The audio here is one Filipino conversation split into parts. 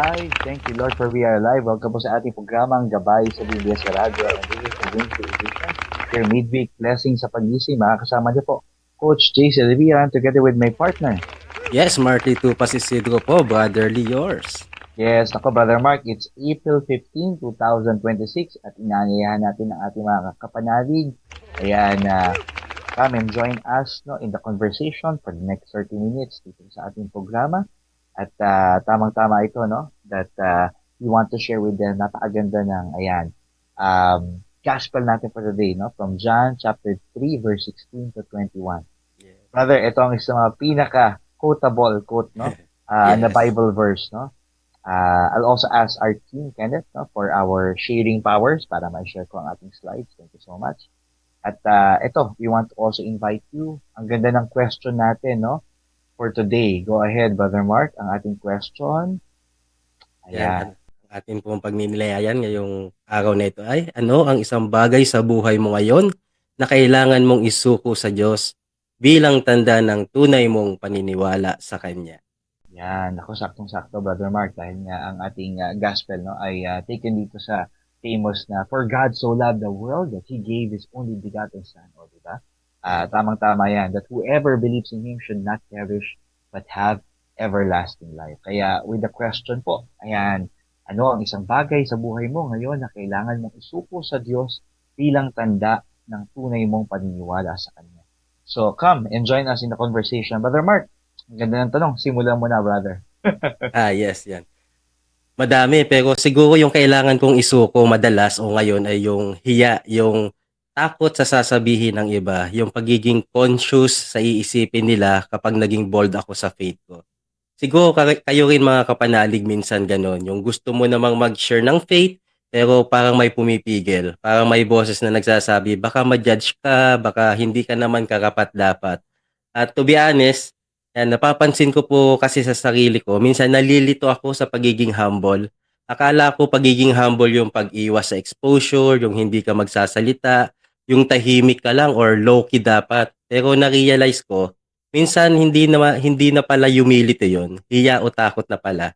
alive. Thank you, Lord, for we are alive. Welcome po sa ating programang Gabay sa Biblia sa Radyo. And this is the Wednesday edition. Your midweek blessing sa pagising. Makakasama niyo po, Coach JC Rivera, together with my partner. Yes, Marty Tupas Isidro po, brotherly yours. Yes, ako, Brother Mark, it's April 15, 2026 at inaanyayahan natin ang ating mga kapanalig. Ayan, come and join us no, in the conversation for the next 30 minutes dito sa ating programa. At tamang-tama ito, no? That we want to share with them. Napakaganda ng, ayan, gospel natin for today, no? From John chapter 3, verse 16 to 21. Yeah. Brother, ito ang isang mga pinaka-quotable quote, no? Na Yes. Bible verse, no? I'll also ask our team, Kenneth, no? For our sharing powers para ma-share ko ang ating slides. Thank you so much. At ito, we want to also invite you. Ang ganda ng question natin, no? For today. Go ahead, Brother Mark, ang ating question. Yan, ang ating pong pagninilayan ngayong araw na ito ay, ano ang isang bagay sa buhay mo ngayon na kailangan mong isuko sa Diyos bilang tanda ng tunay mong paniniwala sa Kanya? Yan, ako saktong-sakto, Brother Mark, dahil nga ang ating gospel no, ay taken dito sa famous na, For God so loved the world that He gave His only begotten Son. O, diba? Tamang-tama yan, that whoever believes in Him should not perish, but have everlasting life. Kaya, with the question po, ayan, ano ang isang bagay sa buhay mo ngayon na kailangan mong isuko sa Diyos bilang tanda ng tunay mong paniniwala sa Kanya? So, come and join us in the conversation. Brother Mark, ang ganda ng tanong. Simulan mo na, brother. Yes, yan. Madami, pero siguro yung kailangan kong isuko madalas o ngayon ay yung hiya, yung takot sa sasabihin ng iba, yung pagiging conscious sa iisipin nila kapag naging bold ako sa faith ko. Siguro kayo rin mga kapanalig minsan ganon, yung gusto mo namang mag-share ng faith, pero parang may pumipigil, parang may boses na nagsasabi, baka ma-judge ka, baka hindi ka naman karapat-dapat. At to be honest, yan, napapansin ko po kasi sa sarili ko, minsan nalilito ako sa pagiging humble. Akala ko pagiging humble yung pag-iwas sa exposure, yung hindi ka magsasalita, yung tahimik ka lang or low-key dapat. Pero na-realize ko, minsan hindi na pala humility yon, hiya o takot na pala.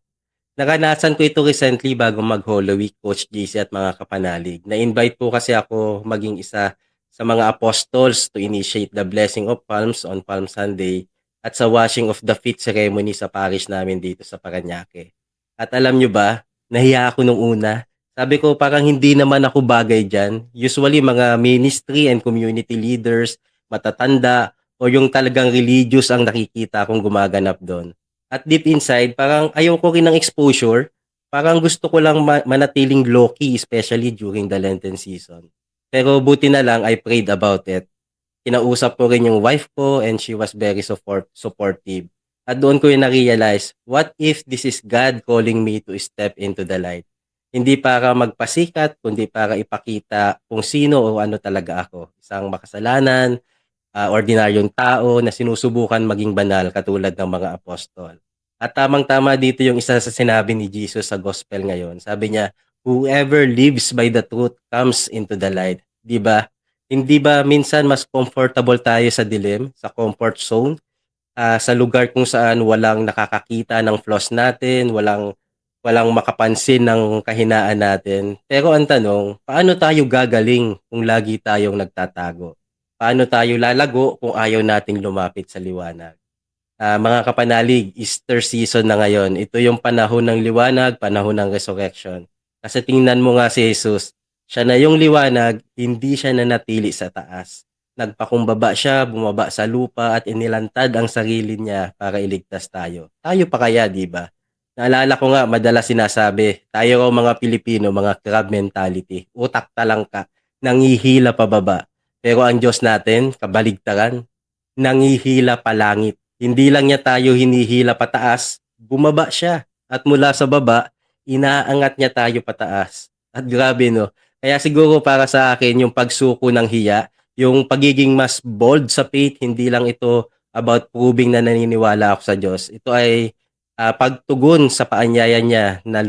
Naranasan ko ito recently bago mag-Holy Week, Coach JC at mga kapanalig. Na-invite po kasi ako maging isa sa mga apostles to initiate the blessing of palms on Palm Sunday at sa washing of the feet ceremony sa parish namin dito sa Parañaque. At alam nyo ba, nahiya ako nung una. Sabi ko parang hindi naman ako bagay dyan. Usually mga ministry and community leaders, matatanda, o yung talagang religious ang nakikita akong gumaganap doon. At deep inside, parang ayaw ko rin ng exposure. Parang gusto ko lang manatiling low-key, especially during the Lenten season. Pero buti na lang, I prayed about it. Kinausap ko rin yung wife ko and she was very supportive. At doon ko yung na-realize, what if this is God calling me to step into the light? Hindi para magpasikat, kundi para ipakita kung sino o ano talaga ako. Isang makasalanan, ordinaryong tao na sinusubukan maging banal katulad ng mga apostol. At tamang-tama dito yung isa sa sinabi ni Jesus sa gospel ngayon. Sabi niya, whoever lives by the truth comes into the light. Di ba? Hindi ba minsan mas comfortable tayo sa dilim, sa comfort zone, sa lugar kung saan walang nakakakita ng flaws natin, walang makapansin ng kahinaan natin. Pero ang tanong, paano tayo gagaling kung lagi tayong nagtatago? Paano tayo lalago kung ayaw nating lumapit sa liwanag? Mga kapanalig, Easter season na ngayon. Ito yung panahon ng liwanag, panahon ng resurrection. Kasi tingnan mo nga si Jesus, siya na yung liwanag, hindi siya nanatili sa taas. Nagpakumbaba siya, bumaba sa lupa at inilantad ang sarili niya para iligtas tayo. Tayo pa kaya, di ba? Naalala ko nga, madalas sinasabi, tayo raw mga Pilipino, mga crab mentality. Utak talang ka, nangihila pababa. Pero ang Diyos natin, kabaligtaran, nangihila palangit. Hindi lang niya tayo hinihila pataas, bumaba siya. At mula sa baba, inaangat niya tayo pataas. At grabe no. Kaya siguro para sa akin yung pagsuko ng hiya, yung pagiging mas bold sa faith, hindi lang ito about proving na naniniwala ako sa Diyos. Ito ay pagtugon sa paanyaya niya na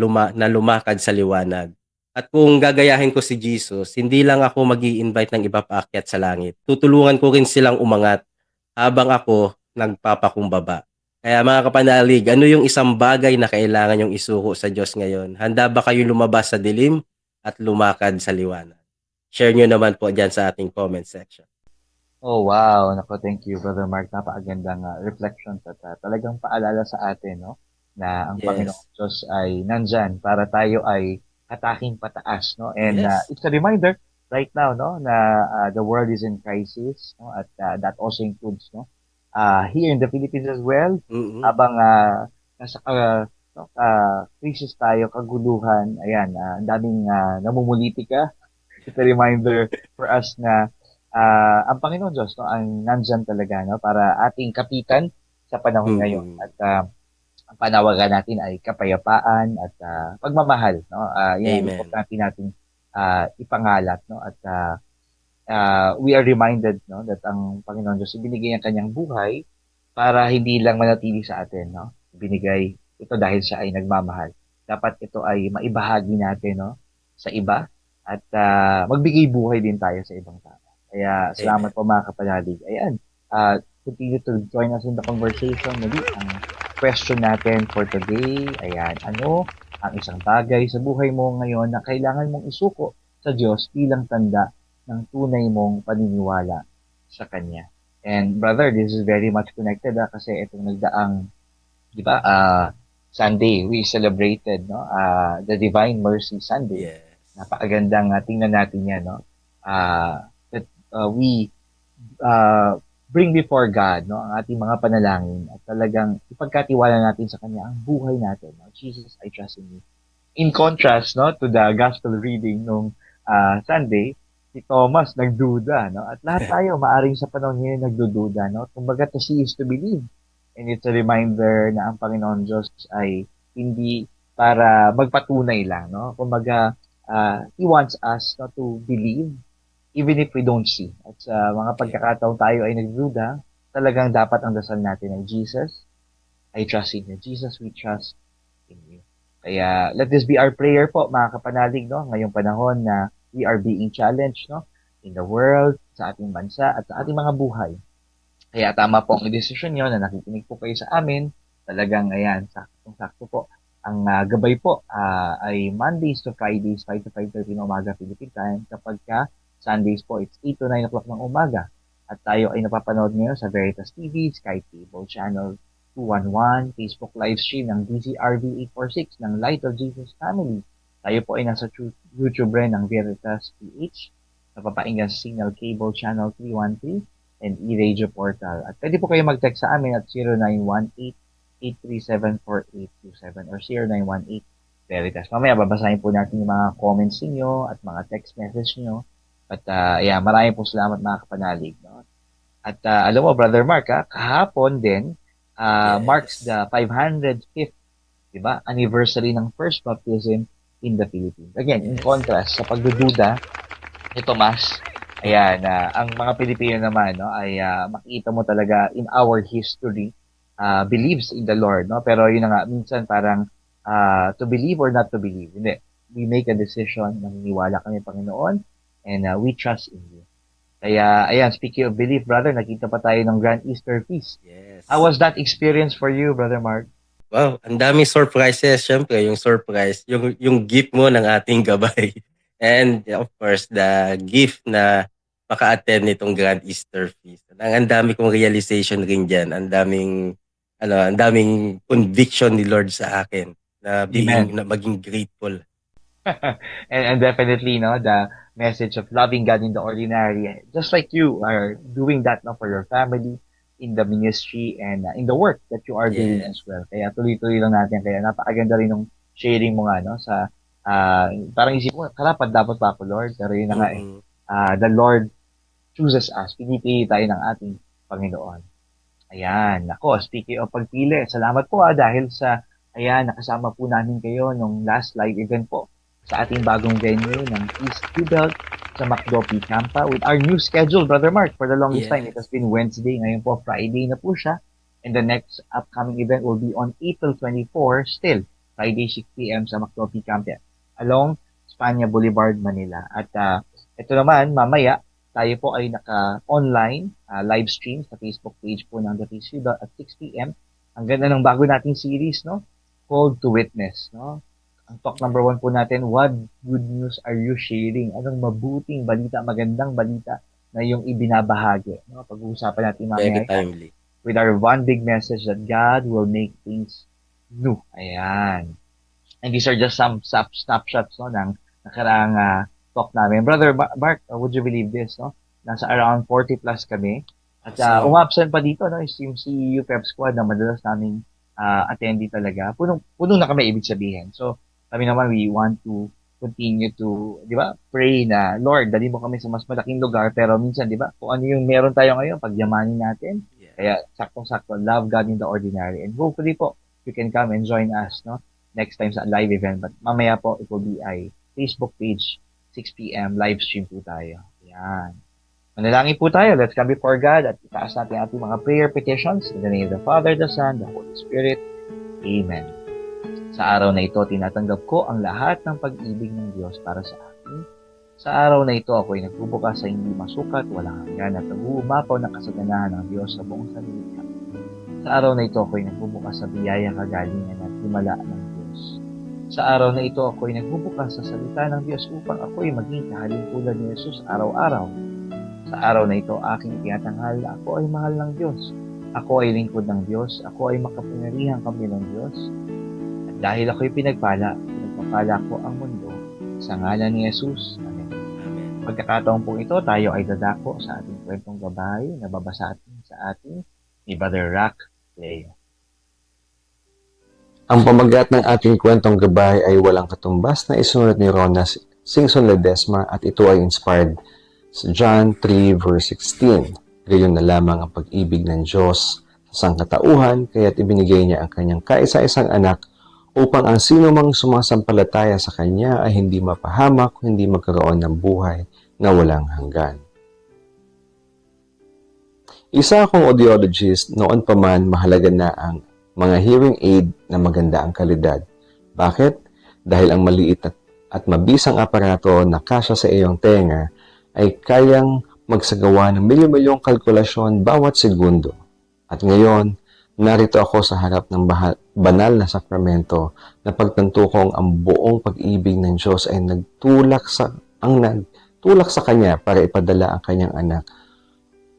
lumakad sa liwanag. At kung gagayahin ko si Jesus, hindi lang ako mag-i-invite ng iba paakyat sa langit. Tutulungan ko rin silang umangat habang ako nagpapakumbaba. Kaya mga kapanalig, ano yung isang bagay na kailangan yung isuko sa Diyos ngayon? Handa ba kayong lumabas sa dilim at lumakad sa liwanag? Share nyo naman po dyan sa ating comment section. Oh, wow. Naku, thank you, Brother Mark. Napakagandang reflections at talagang paalala sa atin, no? Na ang Panginoong Yes. Diyos ay nandyan para tayo ay hataking pataas, no? And Yes. it's a reminder right now, no? Na the world is in crisis, no? At that also includes, no? Here in the Philippines as well, Mm-mm. habang nasa no, crisis tayo, kaguluhan, ayan, ang daming namumulitika. It's a reminder for us na ang Panginoon Diyos no, ang nandyan talaga no, para ating kapitan sa panahon ngayon. Mm-mm. At ang panawagan natin ay kapayapaan at pagmamahal. No? Yan ang Amen. importante nating ipangalat. No? At we are reminded no, that ang Panginoon Diyos ibinigay ang kanyang buhay para hindi lang manatili sa atin. No? Binigay ito dahil siya ay nagmamahal. Dapat ito ay maibahagi natin no, sa iba at magbigay buhay din tayo sa ibang tao. Kaya salamat Amen. po mga kapanalig. Ayan, continue to join us in the conversation. Muli, ang question natin for today, ayan, ano ang isang bagay sa buhay mo ngayon na kailangan mong isuko sa Diyos bilang tanda ng tunay mong paniniwala sa Kanya. And brother, this is very much connected kasi itong nagdaang, di ba, Sunday, we celebrated no, the Divine Mercy Sunday. Yes. Napakagandang tingnan natin yan, no? That we bring before God no, ang ating mga panalangin at talagang ipagkatiwala natin sa Kanya ang buhay natin. No? Jesus, I trust in you. In contrast no, to the gospel reading nung Sunday, si Thomas nagduda. No? At lahat tayo, maaring sa panahon ngayon nagdududa. No? Kumbaga, to see is to believe. And it's a reminder na ang Panginoon Diyos ay hindi para magpatunay lang. No? Kumbaga, He wants us no, to believe even if we don't see. At sa mga Yeah. pagkakataon tayo ay nagduda, talagang dapat ang dasal natin ay Jesus, I trust in you. Jesus, we trust in you. Kaya let this be our prayer po mga kapanalig no ngayong panahon na we are being challenged no in the world, sa ating bansa at sa ating mga buhay. Kaya tama po ang desisyon niyo na nakikinig po kayo sa amin. Talagang ayan, saktong-sakto po. Ang gabay po ay Mondays to Fridays, 5 to 5:30 ng umaga Philippine time. Kapag Sundays po, it's 8 to 9 o'clock ng umaga. At tayo ay napapanood ngayon sa Veritas TV, Sky Cable Channel 211, Facebook live stream ng DZRV 846 ng Light of Jesus Family. Tayo po ay nasa YouTube rin ng Veritas PH. Napapainggan sa Signal Cable Channel 313 and e-radio portal. At pwede po kayo mag-text sa amin at 0918-837-4827 or 0918 Veritas. Mamaya babasahin po natin yung mga comments niyo at mga text message niyo. At yeah, maraming po salamat mga kapanalig. No? At alam mo, Brother Mark, kahapon din, marks Yes. the 505th diba, anniversary ng first baptism in the Philippines. Again, in Yes. contrast sa pagdududa ni Tomas, ayan, ang mga Pilipino naman, no, ay makita mo talaga in our history, believes in the Lord, no? Pero yun na nga, minsan parang to believe or not to believe. Hindi. We make a decision, naniniwala kami, Panginoon, and we trust in you. Kaya, ayan, speaking of belief, brother, nakita pa tayo ng Grand Easter Feast. How Yes. was that experience for you, Brother Mark? Wow, ang daming surprises. Siyempre, yung surprise, yung gift mo ng ating gabay. And of course, the gift na maka-attend nitong Grand Easter Feast. Ang dami kong realization rin diyan. Ang daming conviction ni Lord sa akin Amen. na maging grateful. And definitely, no, the message of loving God in the ordinary, just like you are doing that no, for your family, in the ministry, and in the work that you are doing as Yes. well. Kaya tuloy-tuloy lang natin. Kaya napakaganda rin ng sharing mo nga, no, sa, parang isip mo, karapat dapat pa ako, Lord. Pero yun na nga eh. Mm-mm. The Lord chooses us. Pinipili tayo ng ating Panginoon. Ayan, nako, speaking of pagpili, salamat po dahil sa, ayan, nakasama po namin kayo nung last live event po sa ating bagong venue ng East Belt sa Macdopi Campa with our new schedule, Brother Mark. For the longest time, it has Yes. been Wednesday. Ngayon po, Friday na po siya. And the next upcoming event will be on April 24, still, Friday 6 p.m. sa Macdopi Campa along Spania Boulevard, Manila. At ito naman, mamaya, tayo po ay naka-online live stream sa Facebook page po ng The Peace Field at 6 p.m. Ang ganda ng bago nating series, no? Called to Witness, no? Ang talk number 1 po natin, what good news are you sharing? Anong mabuting balita, magandang balita na yung ibinabahagi, no? Pag-uusapan natin Very mamaya yan timely. with our one big message that God will make things new. Ayan. And these are just some snapshots, no, ng nakaraang talk namin. Brother Mark, would you believe this, no? Nasa around 40 plus kami. At Awesome. umabsent pa dito, no, is yung CEU Pep Squad na madalas naming attendee talaga. Puno na kami, ibig sabihin. So, kami naman, we want to continue to, di ba, pray na, Lord, dali mo kami sa mas malaking lugar. Pero minsan, di ba, kung ano yung meron tayo ngayon, pagyamanin natin. Yeah. Kaya, saktong-sakto, love God in the ordinary. And hopefully po, you can come and join us, no? Next time sa live event. But mamaya po, it will be a Facebook page, 6 p.m. live stream po tayo. Yan. Manalangin po tayo. Let's come before God at itaas natin ating mga prayer petitions. In the name of the Father, the Son, the Holy Spirit. Amen. Sa araw na ito, tinatanggap ko ang lahat ng pag-ibig ng Diyos para sa akin. Sa araw na ito, ako ay nagbubukas sa hindi masukat, walang hanggan at nag-uumapaw ng kasaganahan ng Diyos sa buong sanlibutan. Sa araw na ito, ako ay nagbubukas sa biyaya, kagalingan at himala ng Diyos. Sa araw na ito, ako ay nagbubukas sa salita ng Diyos upang ako ay maging kahalintulad ni Jesus araw-araw. Sa araw na ito, aking tinatanghal na ako ay mahal ng Diyos. Ako ay lingkod ng Diyos. Ako ay makapangyarihang kami ng Diyos. At dahil ako ay pinagpapala ko ang mundo sa ngalan ni Jesus. Amen. Amen. Pagkakataon po ito, tayo ay dadako sa ating kwentong gabay na babasa sa ating ni Brother Rack Leo. Ang pamagat ng ating kwentong gabay ay walang katumbas na isunulat ni Rona Singson Ledesma at ito ay inspired sa John 3 verse 16. Gayon na lamang ang pag-ibig ng Diyos sa sangkatauhan kaya't ibinigay niya ang kanyang kaisa-isang anak upang ang sino mang sumasampalataya sa kanya ay hindi mapahamak, hindi magkaroon ng buhay na walang hanggan. Isa akong audiologist, noon pa man mahalaga na ang mga hearing aid na maganda ang kalidad. Bakit? Dahil ang maliit at mabisang aparato na kasya sa iyong tenga ay kayang magsagawa ng milyon-milyong kalkulasyon bawat segundo. At ngayon, narito ako sa harap ng banal na sakramento na pagtanto kong ang buong pag-ibig ng Diyos ay nagtulak sa Kanya para ipadala ang Kanyang anak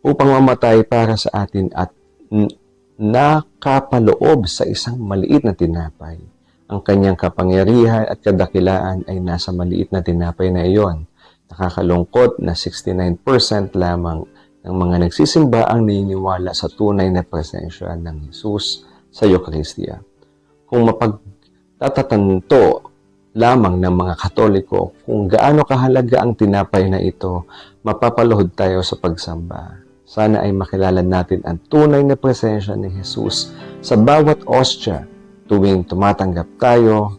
upang mamatay para sa atin at nakapaloob sa isang maliit na tinapay. Ang kanyang kapangyarihan at kadakilaan ay nasa maliit na tinapay na iyon. Nakakalungkot na 69% lamang ng mga nagsisimba ang naniniwala sa tunay na presensya ng Jesus sa Eucharistia. Kung mapagtatatanto lamang ng mga Katoliko kung gaano kahalaga ang tinapay na ito, mapapaluhod tayo sa pagsamba. Sana ay makilala natin ang tunay na presensya ni Jesus sa bawat ostya tuwing tumatanggap tayo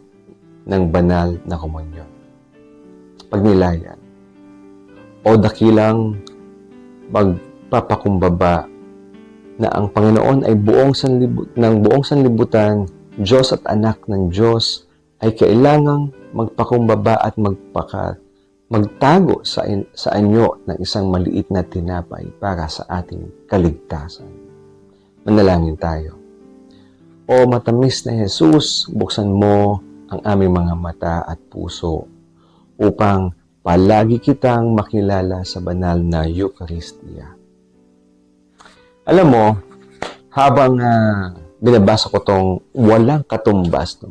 ng banal na komunyon. Pagnilayan. O dakilang magpapakumbaba na ang Panginoon ay buong sanlibutan, Diyos at anak ng Diyos, ay kailangang magpakumbaba at magtago sa anyo ng isang maliit na tinapay para sa ating kaligtasan. Manalangin tayo. O matamis na Jesus, buksan mo ang aming mga mata at puso upang palagi kitang makilala sa banal na Eucharistia. Alam mo, habang binabasa ko tong walang katumbas,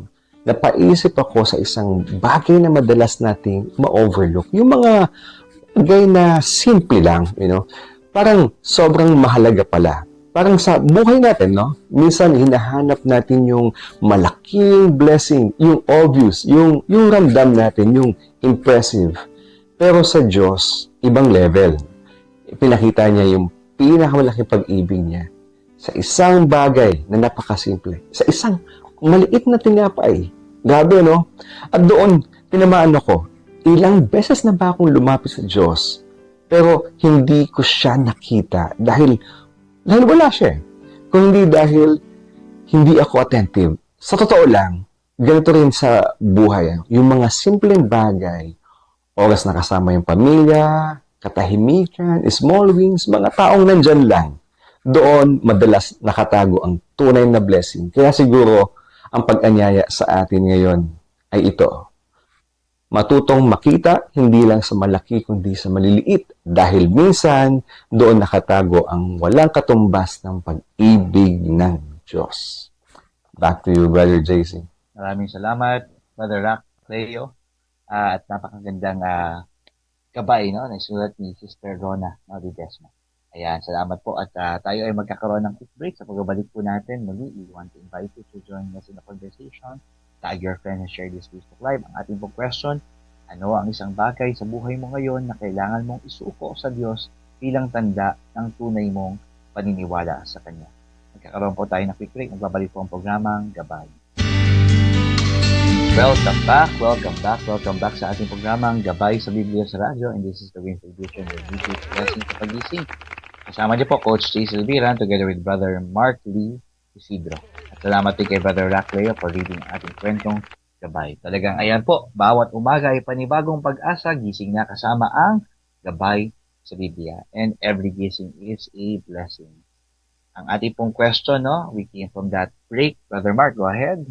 napaisip ako sa isang bagay na madalas nating ma-overlook. Yung mga bagay na simple lang, parang sobrang mahalaga pala. Parang sa buhay natin, minsan hinahanap natin yung malaking blessing, yung obvious, yung ramdam natin, yung impressive. Pero sa Diyos, ibang level. Pinakita niya yung pinakamalaking pag-ibig niya sa isang bagay na napakasimple. Sa isang maliit na tinapay. Grabe, no? At doon, tinamaan ako. Ilang beses na ba akong lumapit sa Diyos? Pero hindi ko siya nakita dahil wala siya. Kung hindi dahil hindi ako attentive. Sa totoo lang, ganito rin sa buhay. Yung mga simpleng bagay, oras na kasama yung pamilya, katahimikan, small wins, mga taong nandyan lang. Doon madalas nakatago ang tunay na blessing. Kaya siguro ang pag-anyaya sa atin ngayon ay ito. Matutong makita hindi lang sa malaki kundi sa maliliit dahil minsan doon nakatago ang walang katumbas ng pag-ibig ng Diyos. Back to you, Brother JC. Maraming salamat, Brother Rock Leo. At napakagandang gabay, no, na sulat ni Sister Rona, no, Desma. Ayan, salamat po. At tayo ay magkakaroon ng quick break. Sa pagbabalik po natin, muli, we want to invite you to join us in the conversation. Tag your friend and share this Facebook Live. Ang ating pong question, ano ang isang bagay sa buhay mo ngayon na kailangan mong isuko sa Diyos bilang tanda ng tunay mong paniniwala sa Kanya? Magkakaroon po tayo ng quick break. Magbabalik po ang programang Gabay. Welcome back sa ating programang Gabay sa Biblia sa Radyo. And this is the Winfrey Edition with Weekly Blessing sa Pagising. Kasama niyo po Coach Chase Elviran together with Brother Mark Lee Isidro. At salamat din kay Brother Rock Leo for reading ating kwentong Gabay. Talagang ayan po, bawat umaga ay panibagong pag-asa, gising na kasama ang Gabay sa Biblia. And every gising is a blessing. Ang ating pong question, no, we came from that break. Brother Mark, go ahead.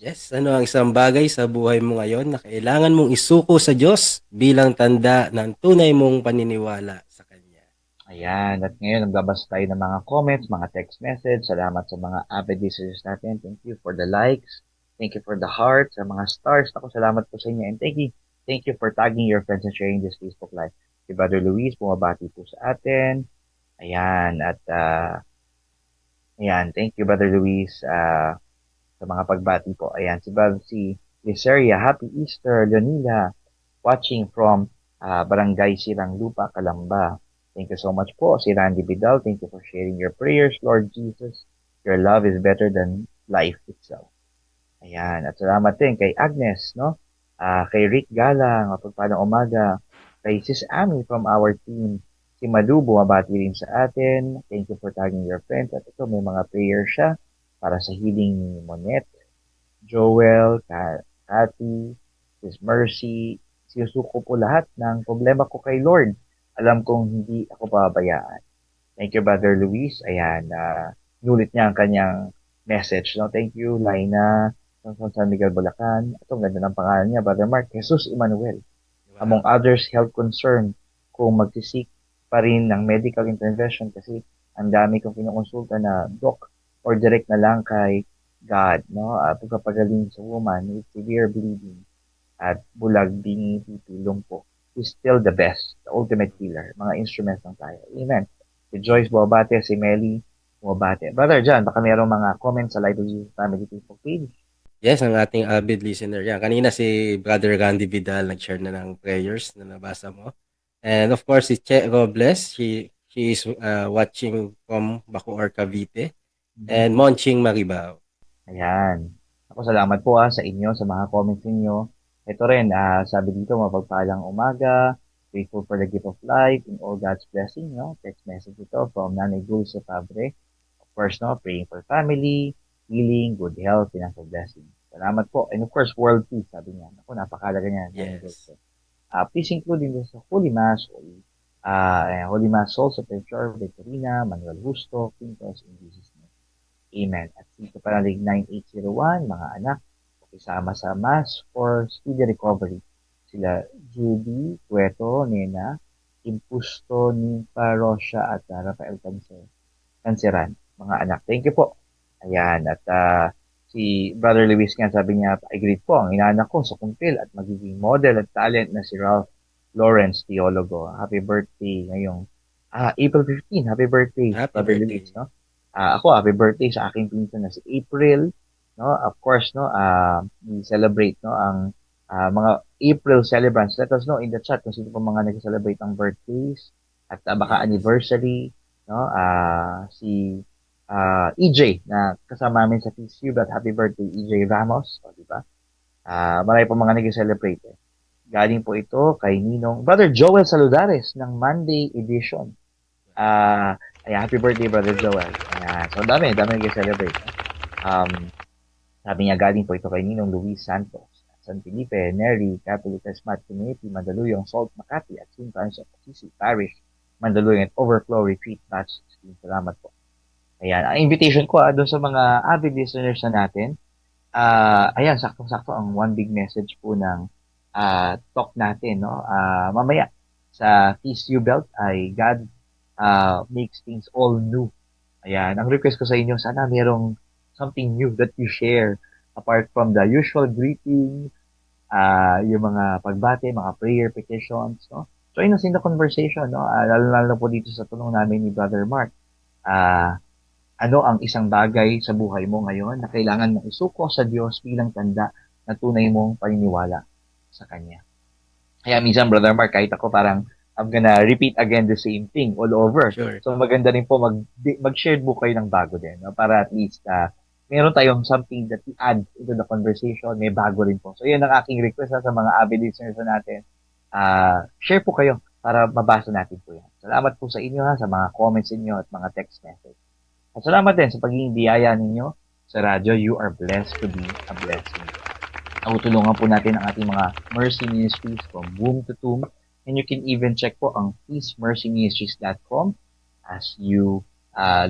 Yes, ano ang isang bagay sa buhay mo ngayon na kailangan mong isuko sa Diyos bilang tanda ng tunay mong paniniwala sa Kanya? Ayan, at ngayon nagbabasa tayo ng mga comments, mga text message. Salamat sa mga avid listeners natin. Thank you for the likes. Thank you for the hearts, sa mga stars. Ako, salamat po sa inyo. And thank you for tagging your friends and sharing this Facebook Live. Si Brother Luis, bumabati po sa atin. Ayan, at ayan, thank you Brother Luis sa mga pagbati po. Ayan, si Liceria, Happy Easter, Leonila, watching from Barangay Sirang Lupa, Calamba. Thank you so much po. Si Randy Vidal, thank you for sharing your prayers, Lord Jesus. Your love is better than life itself. Ayan, at salamat din kay Agnes, no? Kay Rick Galang, mapagpalang umaga. Kay Sis Ami from our team. Si Madu, bumabati rin sa atin. Thank you for tagging your friends. At ito, may mga prayers siya para sa healing ni Monette, Joel, Cathy, Sis Mercy. Sinusuko po lahat ng problema ko kay Lord. Alam kong hindi ako pabayaan. Thank you, Brother Luis. Ayan, nulit niya ang kanyang message. No? Thank you, Laina, from San Miguel, Bulacan. Ito, ganda ng pangalan niya, Brother Mark, Jesus Emmanuel. Wow. Among others, health concern. Kung magsisik pa rin ng medical intervention kasi ang dami kong kinukonsulta na doc or direct na lang kay God, no? Pagkapagaling sa woman with severe bleeding at bulag, bingi, pipi, lumpo is still the best, the ultimate healer. Mga instruments lang tayo. Amen. Si Joyce bumabate, si Melly bumabate. Brother John, baka mayroong mga comments sa Light of Jesus Family Facebook page. Yes, ang ating avid listener yan. Kanina si Brother Randy Vidal nag-share na ng prayers na nabasa mo. And of course, si Che Robles, she is watching from Bacoor, Cavite. And Monching Maribao. Ayan. Ako, salamat po sa inyo, sa mga comments ninyo. Ito rin, sabi dito, mapagpalang umaga, grateful for the gift of life, and all God's blessing, no? Text message ito from Nanay Dulce Fabre. Of course, no, praying for family, healing, good health, financial blessing. Salamat po. And of course, world peace, sabi niya. Ako, napakalaga niya. Yes. Please include din sa Holy Mass, Holy Mass Souls of Picture, Victorina, Manuel Justo, Quintos, in Jesus' name. Amen. At dito pa nalig 9801, mga anak, isama sa Mass for Speedy Recovery. Sila Judy, Cueto, Nena, Impusto, Ninfa, Rosia, at Rafael Canceran. Mga anak, thank you po. Ayan, at si Brother Luis nga, sabi niya, I-greet po ang inaanak ko sa kumpil at magiging model at talent na si Ralph Lawrence, theologo. Happy birthday ngayong April 15. Happy birthday, Happy Brother birthday. Luis, no? Ako, happy birthday sa aking pinsan na si April, no? Of course, no, we celebrate, no, ang mga April celebrants. Let us know in the chat kung sino pa mga nag-celebrate ng birthdays at baka Yes. anniversary, no? Si EJ na kasama namin sa PCU, but happy birthday EJ Ramos, o, di ba? Marami pa mga nag-celebrate. Galing po ito kay Ninong Brother Joel Saludares ng Monday edition. Ayan, happy birthday, Brother Joel. Ayan, so dami nag-celebrate. Sabi niya, galing po ito kay Ninong Luis Santos, San Felipe, Neri, Catholic Smart Community, Mandaluyong, Salt, Makati, at St. Francis of Assisi Parish, Mandaluyong at Overflow Retreat Batch 16. Salamat po. Ayan, ang invitation ko doon sa mga avid listeners na natin, ayan, saktong-sakto ang one big message po ng talk natin, no? Mamaya sa Peace You Belt ay God makes things all new. Ayan, ang request ko sa inyo, sana merong something new that you share apart from the usual greeting, yung mga pagbate, mga prayer petitions, no? Join us in the conversation, no? Lalo po dito sa tulong namin ni Brother Mark. Ano ang isang bagay sa buhay mo ngayon na kailangan mong isuko sa Diyos bilang tanda na tunay mong paniniwala sa Kanya. Kaya minsan, Brother Mark, kahit ako parang I'm gonna repeat again the same thing all over. Sure. So maganda rin po mag-share po kayo ng bago din, no? Para at least meron tayong something that we add into the conversation, may bago rin po. So yun ang aking request sa mga avid listeners natin. Share po kayo para mabasa natin po yan. Salamat po sa inyo sa mga comments inyo at mga text message. At salamat din sa pagiging biyaya ninyo sa radyo. You are blessed to be a blessing. Tutulungan po natin ang ating mga Mercy Ministries from womb to tomb. And you can even check po ang peacemercyministries.com as you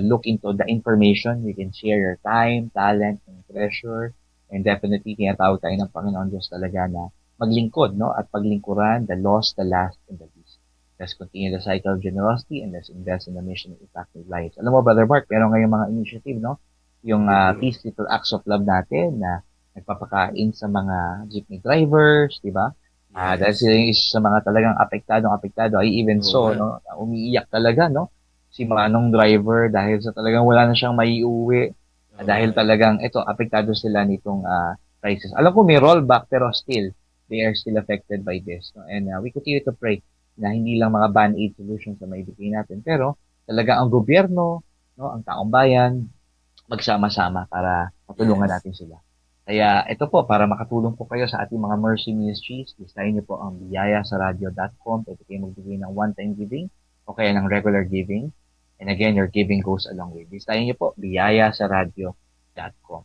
look into the information. You can share your time, talent, and treasure. And definitely, tinatawag tayo ng Panginoon Diyos talaga na maglingkod, no? At paglingkuran, the lost, the last, and the least. Let's continue the cycle of generosity and let's invest in the mission of impacting lives. Alam mo, Brother Mark, meron ngayong mga initiative, no? Yung Peace Little Acts of Love natin na nagpapakain sa mga jeepney drivers, di ba? Dahil sila yung isa sa mga talagang apektado. I even saw, no? Umiiyak talaga, no? Si Manong driver dahil sa talagang wala na siyang maiuwi. Dahil talagang, apektado sila nitong crisis. Alam ko may rollback pero still, they are still affected by this. No? And we continue to pray na hindi lang mga band-aid solutions na maibigay natin, pero talaga ang gobyerno, no, ang taong bayan, magsama-sama para matulungan natin sila. Kaya ito po, para makatulong po kayo sa ating mga Mercy Ministries, listahin niyo po ang biyayasaradio.com, pwede kayo magbigay ng one-time giving o kaya ng regular giving. And again, your giving goes along with. Listahin niyo po, biyayasaradio.com.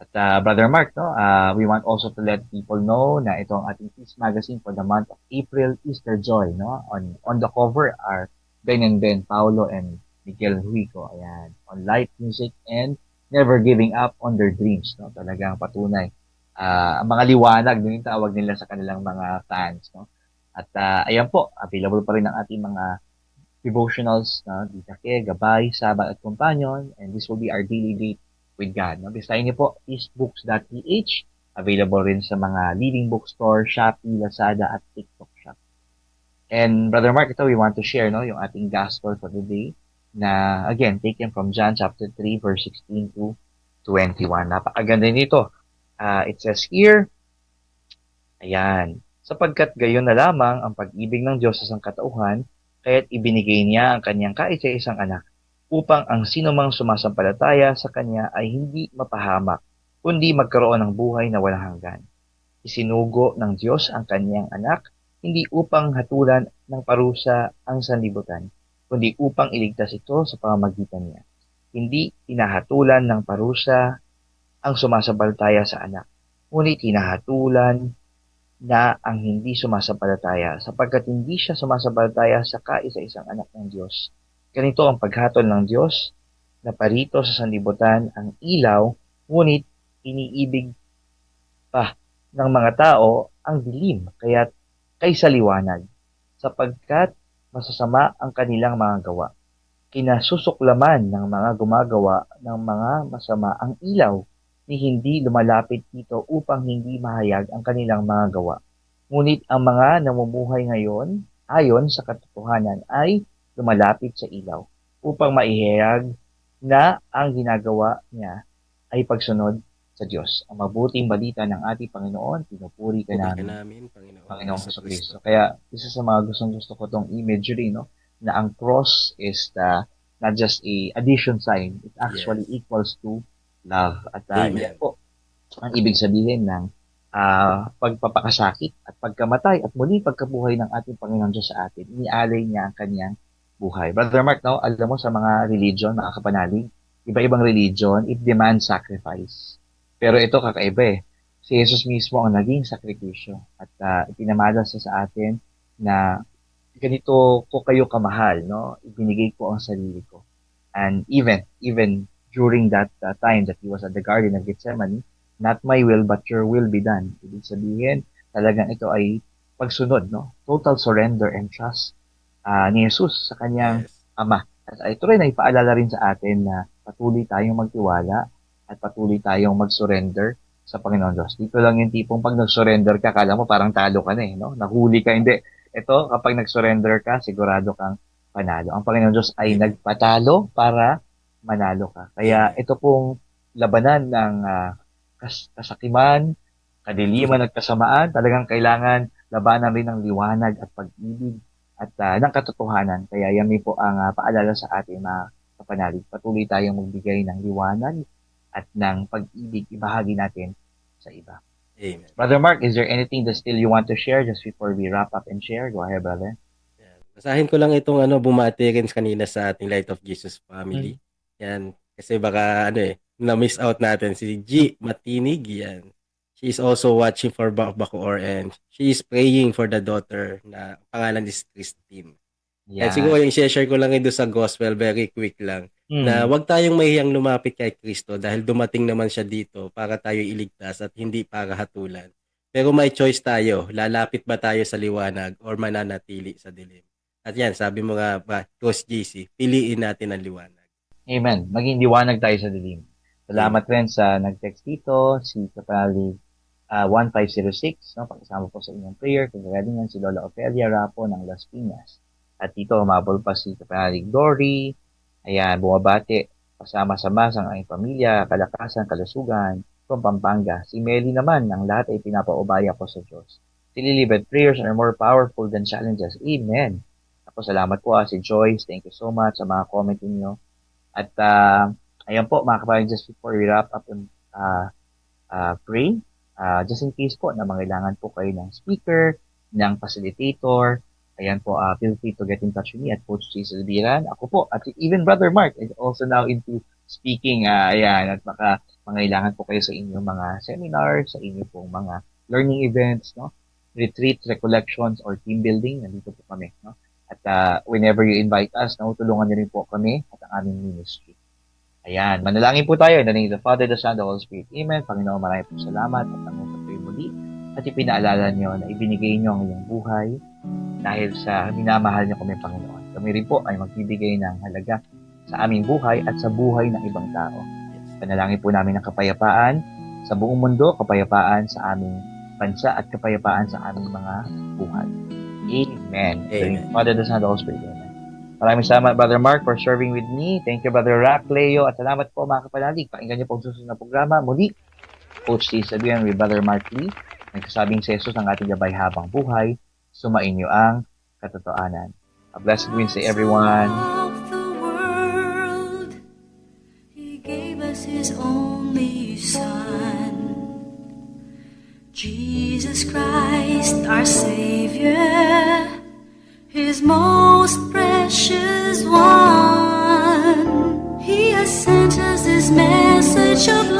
At Brother Mark, no, we want also to let people know na ito ang ating Peace Magazine for the month of April, Easter Joy. No? On the cover are Ben and Ben, Paulo and Miguel Huico. Ayan. On light music and never giving up on their dreams. No? Talagang patunay. Ang mga liwanag, din yung tawag nila sa kanilang mga fans. No? At ayan po, available pa rin ang ating mga devotionals, no? Ditake, Gabay, Sabat at Companion. And this will be our daily date with God. No? Bistahin niyo po, eastbooks.ph. Available rin sa mga leading bookstore, Shopee, Lazada, at TikTok Shop. And Brother Mark, ito we want to share, no, yung ating gospel for today na, again, taken from John chapter 3, verse 16 to 21. Napakaganda nito. It says here, ayan, sapagkat gayon na lamang ang pag-ibig ng Diyos sa sangkatauhan, kaya't ibinigay niya ang kanyang kaisa-isang anak, upang ang sinumang sumasampalataya sa Kanya ay hindi mapahamak, kundi magkaroon ng buhay na walang hanggan. Isinugo ng Diyos ang Kanyang anak, hindi upang hatulan ng parusa ang sanlibutan, kundi upang iligtas ito sa pamamagitan niya. Hindi tinahatulan ng parusa ang sumasampalataya sa anak, ngunit tinahatulan na ang hindi sumasampalataya, sapagkat hindi siya sumasampalataya sa kaisa-isang anak ng Diyos. Ganito ang paghatol ng Diyos na parito sa sanlibutan ang ilaw, ngunit iniibig pa ng mga tao ang dilim kaysa liwanag, sapagkat masasama ang kanilang mga gawa. Kinasusuklaman ng mga gumagawa ng mga masama ang ilaw, ni hindi lumalapit dito upang hindi mahayag ang kanilang mga gawa. Ngunit ang mga namumuhay ngayon, ayon sa katotohanan, ay lumalapit sa ilaw upang maihayag na ang ginagawa niya ay pagsunod sa Diyos. Ang mabuting balita ng ating Panginoon, pinupuri ka namin, Panginoong Jesucristo. Kaya isa sa mga gusto ko tong imagery, no, na ang cross is not just a addition sign, it actually equals to love. At yan po ang ibig sabihin ng pagpapakasakit at pagkamatay at muli pagkabuhay ng ating Panginoon Diyos sa atin. Inialay niya ang kanyang buhay. Brother Mark, no, alam mo sa mga religion, mga kapanalig, iba-ibang religion, it demands sacrifice. Pero ito kakaiba Si Jesus mismo ang naging sakripisyo at ipinamala sa atin na ganito ko kayo kamahal, no? Ibinigay ko ang sarili ko. And even during that time that he was at the Garden of Gethsemane, not my will but your will be done. Ibig sabihin, talagang ito ay pagsunod, no? Total surrender and trust ni Jesus sa kanyang Yes. Ama. At ito rin ay paalala rin sa atin na patuloy tayong magtiwala at patuloy tayong mag-surrender sa Panginoon Diyos. Dito lang yung tipong pag nag-surrender ka, kala mo parang talo ka na eh, no? Nahuli ka, hindi. Ito, kapag nag-surrender ka, sigurado kang panalo. Ang Panginoon Diyos ay Amen. nagpatalo para manalo ka. Kaya Amen. ito pong labanan ng kasakiman, kadiliman at kasamaan, talagang kailangan labanan rin ng liwanag at pag-ibig at ng katotohanan. Kaya yan po ang paalala sa ating mga kapanalig. Patuloy tayong magbigay ng liwanag at ng pag-ibig, ibahagi natin sa iba. Amen. Brother Mark, is there anything that still you want to share just before we wrap up and share? Go ahead, brother. Yan. Basahin ko lang itong bumati rin kanina sa ating Light of Jesus family. Yan. Kasi baka na-miss out natin si G. Matinig. Yan. She is also watching for Bacoor and she is praying for the daughter na pangalan is Christine. Yan. Siguro yung share ko lang ito sa gospel, very quick lang. Na wag tayong mahiyang lumapit kay Kristo dahil dumating naman siya dito para tayo iligtas at hindi para hatulan. Pero may choice tayo, lalapit ba tayo sa liwanag or mananatili sa dilim? At yan, sabi mo nga ba, Coach JC, piliin natin ang liwanag. Amen. Maging liwanag tayo sa dilim. Salamat rin sa nag-text dito, si Kapali 1506, no? Pagkasama po sa inyong prayer, kagalingan si Lola Ofelia Rapo ng Las Piñas. At dito, umabol pa si Kapali Dory, ayan, bumabati, kasama-sama sa aking pamilya, kalakasan, kalusugan, from Pampanga. Si Meli naman, ang lahat ay pinapaubaya ko sa Diyos. Si Lilibet, prayers are more powerful than challenges. Amen. Ako, salamat po si Joyce, thank you so much sa mga comment niyo. At ayan po, mga kapatid, just before we wrap up and pray, just in case po na mangailangan po kayo ng speaker, ng facilitator, ayan po, feel free to get in touch with me at Coach J. Silviran. Ako po, at even Brother Mark is also now into speaking, ayan, at baka mangailangan po kayo sa inyong mga seminars, sa inyong pong mga learning events, no? Retreats, recollections, or team building, nandito po kami, no? At whenever you invite us, natulungan niyo rin po kami at ang aming ministry. Ayan, manalangin po tayo in the name of the Father, the Son, the Holy Spirit. Amen. Panginoon, maraming po salamat at nangungot kayo muli at ipinaalala niyo na ibinigay niyo ang iyong buhay dahil sa minamahal niyo kami, Panginoon. Kami rin po ay magbibigay ng halaga sa aming buhay at sa buhay ng ibang tao. Panalangin po namin ng kapayapaan sa buong mundo, kapayapaan sa aming bansa at kapayapaan sa aming mga buhay. Amen. Amen. Father, the Son, the Holy Spirit. Amen. Maraming salamat, Brother Mark, for serving with me. Thank you, Brother Rack, Leo, at salamat po, mga kapanalig. Pakinggan niyo po ang susunod na programa. Muli, Coach T. Sabihan with Brother Mark Lee. Nagsasabing sa Jesus ang ating gabay habang buhay. Sumain niyo ang katotohanan. A blessed Wednesday, everyone. Of the world, He gave us His only Son, Jesus Christ, our Savior, His most precious one. He has sent us His message of